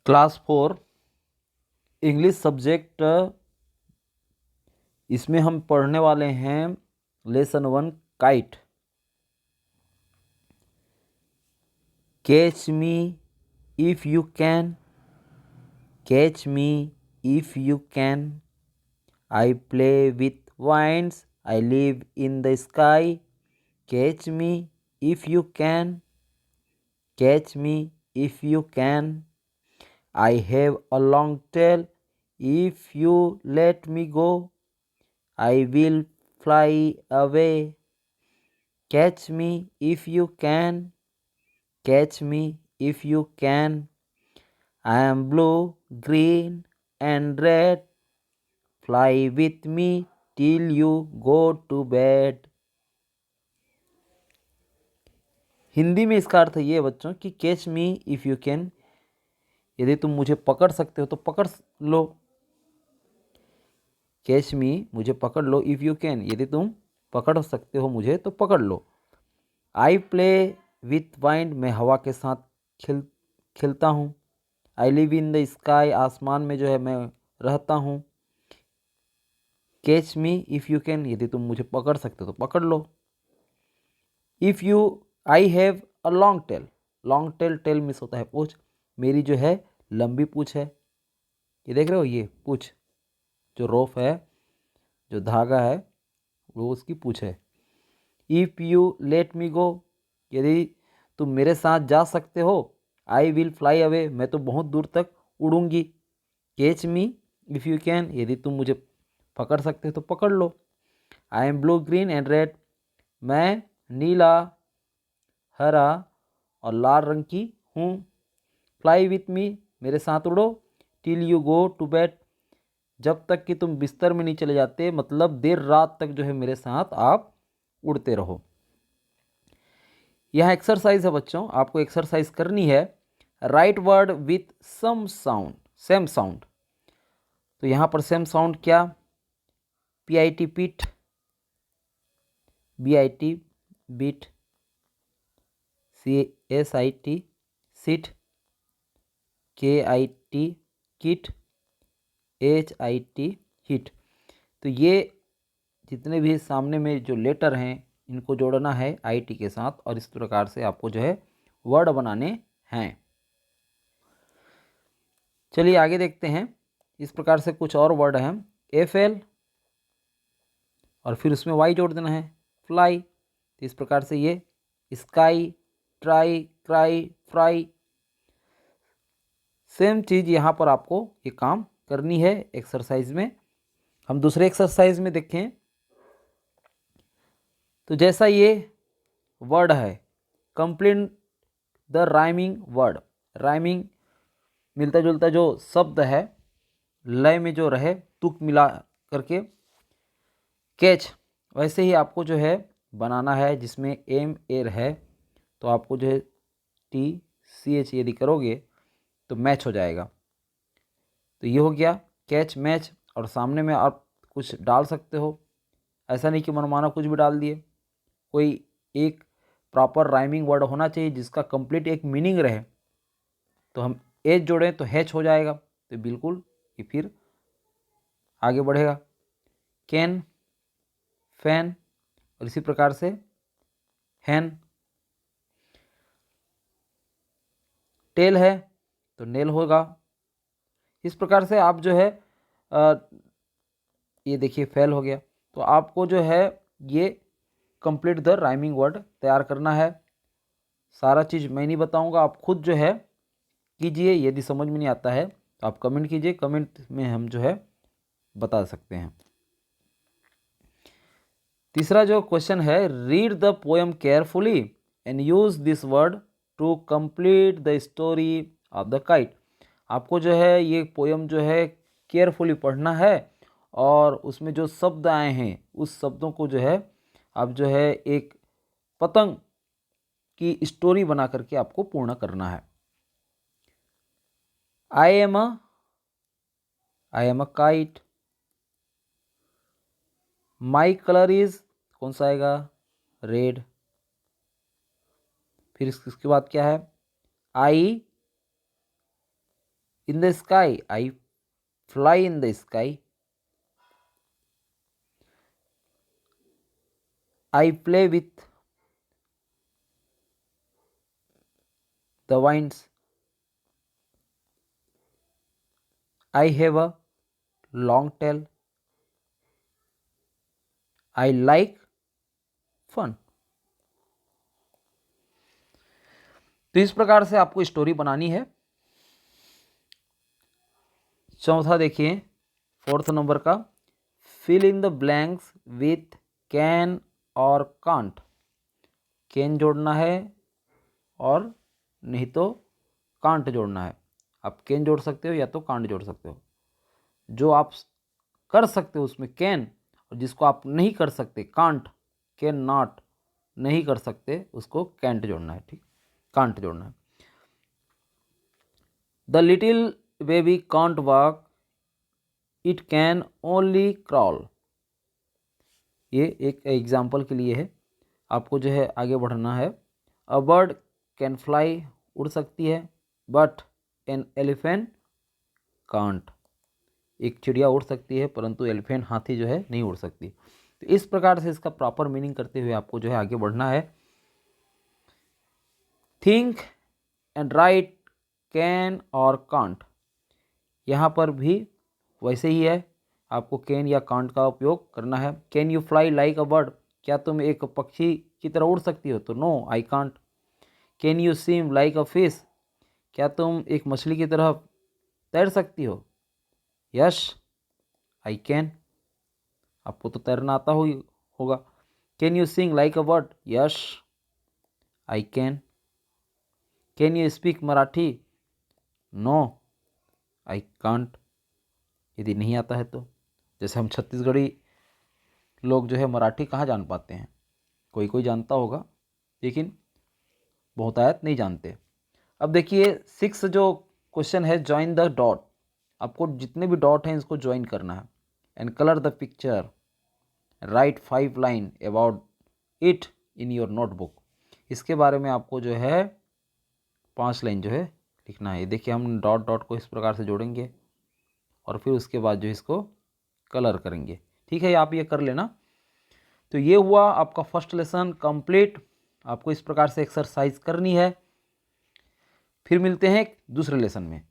Class 4 English subject, इसमें हम पढ़ने वाले हैं lesson 1 kite. Catch me if you can, catch me if you can, I play with winds, I live in the sky, catch me if you can, catch me if you can, I have a long tell, if you let me go, I will fly away. Catch me if you can. Catch me if you can. I am blue, green and red. Fly with me till you go to bed. Hindi में इसका अर्थ ये है बच्चों कि catch me if you can, यदि तुम मुझे पकड़ सकते हो तो पकड़ लो। कैच मी, मुझे पकड़ लो, इफ़ यू कैन, यदि तुम पकड़ सकते हो मुझे तो पकड़ लो। आई प्ले विथ वाइंड, मैं हवा के साथ खेलता हूँ। I live in the sky, आसमान में जो है मैं रहता हूँ। Catch me if you can, यदि तुम मुझे पकड़ सकते हो तो पकड़ लो। If you, I have a long tail, long tail, tail मिस होता है पूछ, मेरी जो है लंबी पूछ है। ये देख रहे हो, ये पूछ जो रोफ है, जो धागा है, वो उसकी पूछ है। इफ़ यू लेट मी गो, यदि तुम मेरे साथ जा सकते हो। आई विल फ्लाई अवे, मैं तो बहुत दूर तक उड़ूंगी। Catch me if you can, यदि तुम मुझे पकड़ सकते हो तो पकड़ लो। I am blue, green and red, मैं नीला, हरा और लाल रंग की हूँ। फ्लाई विथ मी, मेरे साथ उड़ो। Till you go to bed, जब तक कि तुम बिस्तर में नहीं चले जाते, मतलब देर रात तक जो है मेरे साथ आप उड़ते रहो। यह एक्सरसाइज है बच्चों, आपको एक्सरसाइज करनी है। Write word with some sound, same sound. तो यहाँ पर सेम साउंड क्या? PIT pit, BIT bit, CSIT sit, KIT kit, HIT hit. तो ये जितने भी सामने में जो लेटर हैं इनको जोड़ना है IT के साथ, और इस प्रकार से आपको जो है वर्ड बनाने हैं। चलिए आगे देखते हैं। इस प्रकार से कुछ और वर्ड हैं। FL और फिर उसमें Y जोड़ देना है, फ्लाई। तो इस प्रकार से ये sky, try, cry, fry. Same चीज़ यहाँ पर आपको ये काम करनी है एक्सरसाइज में। हम दूसरे एक्सरसाइज में देखें तो जैसा ये वर्ड है, complete the rhyming word, rhyming मिलता जुलता जो शब्द है, लय में जो रहे, तुक मिला करके। कैच वैसे ही आपको जो है बनाना है, जिसमें एम एर है, तो आपको जो है TCH यदि करोगे तो मैच हो जाएगा। तो ये हो गया कैच, मैच। और सामने में आप कुछ डाल सकते हो, ऐसा नहीं कि मनमाना कुछ भी डाल दिए। कोई एक प्रॉपर राइमिंग वर्ड होना चाहिए जिसका कंप्लीट एक मीनिंग रहे। तो हम एच जोड़ें तो हैच हो जाएगा, तो बिल्कुल ये फिर आगे बढ़ेगा। कैन, फैन, और इसी प्रकार से हैन। टेल है तो नेल होगा। इस प्रकार से आप जो है ये देखिए फेल हो गया। तो आपको जो है ये कंप्लीट द राइमिंग वर्ड तैयार करना है। सारा चीज़ मैं नहीं बताऊंगा, आप खुद जो है कीजिए। यदि समझ में नहीं आता है तो आप कमेंट कीजिए, कमेंट में हम जो है बता सकते हैं। तीसरा जो क्वेश्चन है, read the poem carefully and use this word to complete the story of the kite. आपको जो है ये पोएम जो है केयरफुली पढ़ना है, और उसमें जो शब्द आए हैं उस शब्दों को जो है आप जो है एक पतंग की स्टोरी बना करके आपको पूर्ण करना है। I am a kite, my colour is, कौन सा आएगा? रेड। फिर इसके बाद क्या है? I in the sky, I fly in the sky. I play with the winds. I have a long tail. I like fun. तो इस प्रकार से आपको स्टोरी बनानी है। चौथा देखिए, फोर्थ नंबर का, fill in the blanks with can और कांट। कैन जोड़ना है और नहीं तो कांट जोड़ना है। आप कैन जोड़ सकते हो या तो कांट जोड़ सकते हो। जो आप कर सकते हो उसमें कैन, और जिसको आप नहीं कर सकते कांट, कैन नॉट, नहीं कर सकते, उसको कैंट जोड़ना है। ठीक, कांट जोड़ना है। The little baby can't walk, it can only crawl. ये एक एग्जाम्पल के लिए है, आपको जो है आगे बढ़ना है। अ बर्ड कैन फ्लाई, उड़ सकती है, बट एन एलिफेंट कांट। एक चिड़िया उड़ सकती है परंतु एलिफेंट, हाथी जो है नहीं उड़ सकती। तो इस प्रकार से इसका प्रॉपर मीनिंग करते हुए आपको जो है आगे बढ़ना है। थिंक एंड राइट कैन और कांट, यहाँ पर भी वैसे ही है, आपको कैन या कांट का उपयोग करना है। Can you fly like a bird, क्या तुम एक पक्षी की तरह उड़ सकती हो, तो no I can't. Can you swim like a fish, क्या तुम एक मछली की तरह तैर सकती हो, यस आई कैन। आपको तो तैरना आता होगा। Can you sing like a bird, yes I can. Can you speak Marathi, no I can't. यदि नहीं आता है तो, जैसे हम छत्तीसगढ़ी लोग जो है मराठी कहाँ जान पाते हैं, कोई कोई जानता होगा लेकिन बहुतायत नहीं जानते। अब देखिए 6 जो क्वेश्चन है, ज्वाइन द डॉट। आपको जितने भी डॉट हैं इसको ज्वाइन करना है। And colour the picture, right 5 line about it in your notebook. इसके बारे में आपको जो है 5 लाइन जो है लिखना है। देखिए हम डॉट डॉट को इस प्रकार से जोड़ेंगे और फिर उसके बाद जो इसको कलर करेंगे। ठीक है, आप ये कर लेना। तो ये हुआ आपका फर्स्ट लेसन कंप्लीट। आपको इस प्रकार से एक्सरसाइज करनी है। फिर मिलते हैं दूसरे लेसन में।